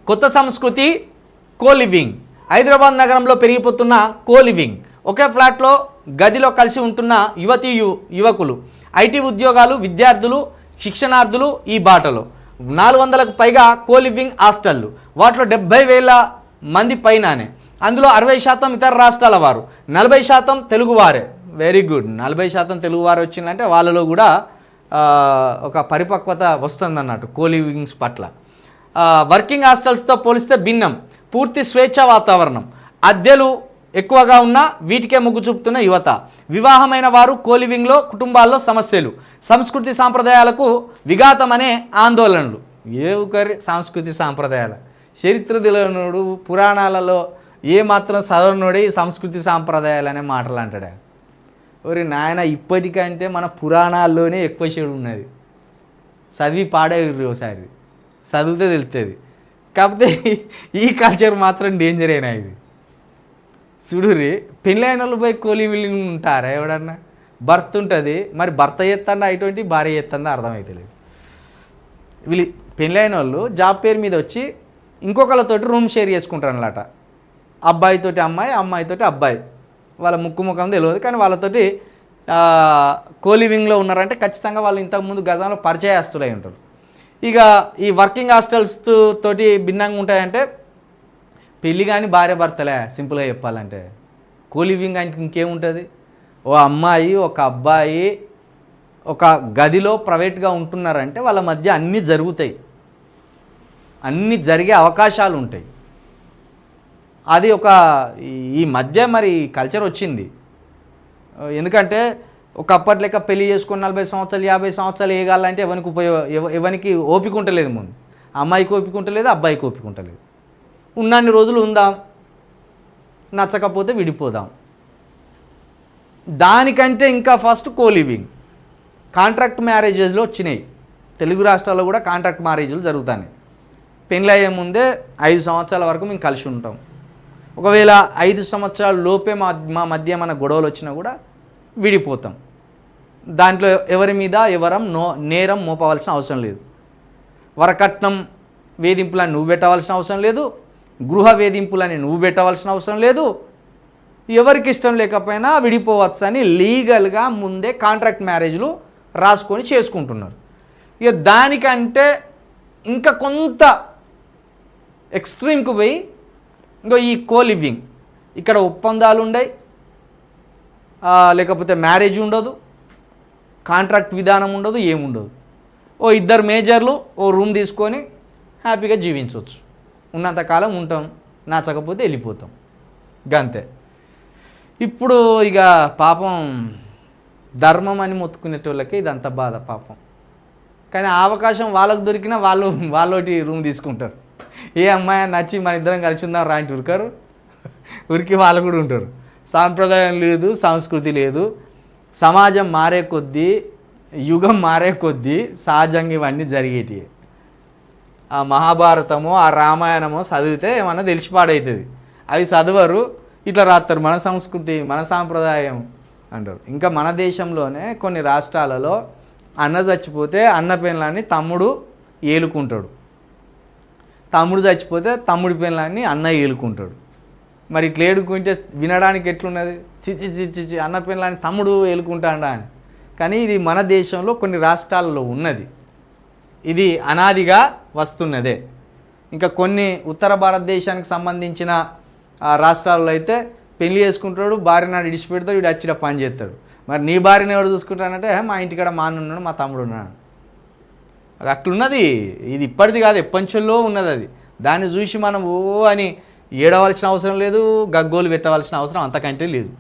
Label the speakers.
Speaker 1: కొత్త సంస్కృతి కోలివింగ్. హైదరాబాద్ నగరంలో పెరిగిపోతున్న కోలివింగ్. ఒకే ఫ్లాట్లో గదిలో కలిసి ఉంటున్న యువకులు, ఐటీ ఉద్యోగాలు, విద్యార్థులు, శిక్షణార్థులు ఈ బాటలో. 400కు పైగా కోలివింగ్ హాస్టళ్ళు, వాటిలో 70,000 మంది పైననే. అందులో 60% ఇతర రాష్ట్రాల వారు, 40% తెలుగువారే. Very good. 40% తెలుగువారు వచ్చిందంటే వాళ్ళలో కూడా ఒక పరిపక్వత వస్తుందన్నట్టు కోలివింగ్స్ పట్ల. వర్కింగ్ హాస్టల్స్తో పోలిస్తే భిన్నం, పూర్తి స్వేచ్ఛ వాతావరణం, అద్దెలు ఎక్కువగా ఉన్న వీటికే మొగ్గు చూపుతున్న యువత. వివాహమైన వారు కోలివింగ్లో కుటుంబాల్లో సమస్యలు, సంస్కృతి సాంప్రదాయాలకు విఘాతమనే ఆందోళనలు. ఏ ఒకరి సంస్కృతి సాంప్రదాయాల చరిత్ర తెలియనోడు, పురాణాలలో ఏ మాత్రం చదవనోడే ఈ సంస్కృతి సాంప్రదాయాలు అనే మాటలు అంటాడు. ఒరి నాయన, ఇప్పటికంటే మన పురాణాల్లోనే ఎక్కువ చెడు ఉన్నది. చదివి పాడేరు ఒకసారి, చదివితే తెలుస్తుంది. కాకపోతే ఈ కల్చర్ మాత్రం డేంజర్ అయినా. ఇది చూడురి, పెళ్ళైన వాళ్ళు పోయి కోలివింగ్ ఉంటారా? ఎవడన్నా భర్త ఉంటుంది, మరి భర్త చేస్తుందా ఇటువంటి, భార్య చేస్తుందా అర్థమవుతలేదు. వీళ్ళు పెళ్ళైన వాళ్ళు జాబ్ పేరు మీద వచ్చి ఇంకొకళ్ళతోటి రూమ్ షేర్ చేసుకుంటారు అన్నమాట. అబ్బాయితోటి అమ్మాయి, అమ్మాయితోటి అబ్బాయి, వాళ్ళ ముఖం తెలియదు, కానీ వాళ్ళతోటి కోలివింగ్లో ఉన్నారంటే ఖచ్చితంగా వాళ్ళు ఇంతకుముందు గతంలో పరిచయస్తులై ఉంటారు. ఇక ఈ వర్కింగ్ హాస్టల్స్ తోటి భిన్నంగా ఉంటాయంటే పెళ్ళి కానీ భార్య భర్తలే. సింపుల్గా చెప్పాలంటే కోలివింగ్ అంటే ఇంకేముంటుంది? ఓ అమ్మాయి ఒక అబ్బాయి ఒక గదిలో ప్రైవేట్గా ఉంటున్నారంటే వాళ్ళ మధ్య అన్నీ జరుగుతాయి, అన్నీ జరిగే అవకాశాలు ఉంటాయి. అది ఒక ఈ మధ్య మరి కల్చర్ వచ్చింది. ఎందుకంటే ఒకప్పటి లెక్క పెళ్లి చేసుకుని 40 సంవత్సరాలు 50 సంవత్సరాలు ఏగాలంటే ఎవరికి ఓపిక ఉంటలేదు. ముందు అమ్మాయికి ఓపిక ఉంటలేదు, అబ్బాయికి ఓపిక ఉంటలేదు. ఉన్నన్ని రోజులు ఉందాం, నచ్చకపోతే విడిపోదాం. దానికంటే ఇంకా ఫస్ట్ కోలివింగ్, కాంట్రాక్ట్ మ్యారేజెస్లో వచ్చినాయి. తెలుగు రాష్ట్రాల్లో కూడా కాంట్రాక్ట్ మ్యారేజ్లు జరుగుతాయి. పెళ్ళి అయ్యే ముందే 5 సంవత్సరాల వరకు మేము కలిసి ఉంటాం. ఒకవేళ 5 సంవత్సరాల లోపే మా మధ్య మన గొడవలు వచ్చినా కూడా విడిపోతాం. దాంట్లో ఎవరి మీద నేరం మోపవలసిన అవసరం లేదు. వరకట్నం వేధింపులని నువ్వు పెట్టవలసిన అవసరం లేదు, గృహ వేధింపులని నువ్వు పెట్టవలసిన అవసరం లేదు. ఎవరికి ఇష్టం లేకపోయినా విడిపోవచ్చు అని లీగల్గా ముందే కాంట్రాక్ట్ మ్యారేజ్లు రాసుకొని చేసుకుంటున్నారు. ఇక దానికంటే ఇంకా కొంత ఎక్స్ట్రీమ్కి పోయి ఇంకో ఈ కోలివింగ్, ఇక్కడ ఒప్పందాలు ఉండవు, లేకపోతే మ్యారేజ్ ఉండదు, కాంట్రాక్ట్ విధానం ఉండదు, ఏముండదు. ఓ 2 మేజర్లు ఓ రూమ్ తీసుకొని హ్యాపీగా జీవించవచ్చు. ఉన్నంతకాలం ఉంటాం, నచ్చకపోతే వెళ్ళిపోతాం, గంతే. ఇప్పుడు ఇక పాపం ధర్మం అని మొత్తుకునేటోళ్ళకి ఇదంతా బాధ పాపం. కానీ ఆ అవకాశం వాళ్ళకు దొరికినా వాళ్ళోటి రూమ్ తీసుకుంటారు. ఏ అమ్మాయి నచ్చి మన ఇద్దరం కలిసి ఉందాం రా అంటే ఉరికి వాళ్ళు కూడా ఉంటారు. సాంప్రదాయం లేదు, సంస్కృతి లేదు. సమాజం మారే కొద్దీ, యుగం మారే కొద్దీ సహజంగా ఇవన్నీ జరిగేటివి. ఆ మహాభారతమో ఆ రామాయణమో చదివితే ఏమన్నా తెలిసిపాడవుతుంది. అవి చదవరు, ఇట్లా రాస్తారు మన సంస్కృతి మన సాంప్రదాయం అంటారు. ఇంకా మన దేశంలోనే కొన్ని రాష్ట్రాలలో అన్న చచ్చిపోతే అన్న పెళ్ళాన్ని తమ్ముడు ఏలుకుంటాడు, తమ్ముడు చచ్చిపోతే తమ్ముడి పెళ్ళాన్ని అన్న ఏలుకుంటాడు. మరి ఇట్లా ఏలుకుంటే వినడానికి ఎట్లున్నది? చిచి అన్న పెళ్ళాన్ని తమ్ముడు ఏలుకుంటాడా అని. కానీ ఇది మన దేశంలో కొన్ని రాష్ట్రాలలో ఉన్నది, ఇది అనాదిగా వస్తున్నదే. ఇంకా కొన్ని ఉత్తర భారతదేశానికి సంబంధించిన రాష్ట్రాల్లో అయితే పెళ్లి చేసుకుంటాడు, భార్య నాడు ఇడిచిపెడతాడు, వీడు వచ్చిన పని చేస్తాడు. మరి నీ భార్యని ఎవడు చూసుకుంటానంటే మా ఇంటికాడ మా అన్న ఉన్నాడు, మా తమ్ముడు ఉన్నాడు. అది అట్లున్నది. ఇది ఇప్పటిది కాదు, ఎప్పటిలో ఉన్నది అది. దాన్ని చూసి మనం ఓ అని ఏడవలసిన అవసరం లేదు, గగ్గోలు పెట్టవలసిన అవసరం అంతకంటే లేదు.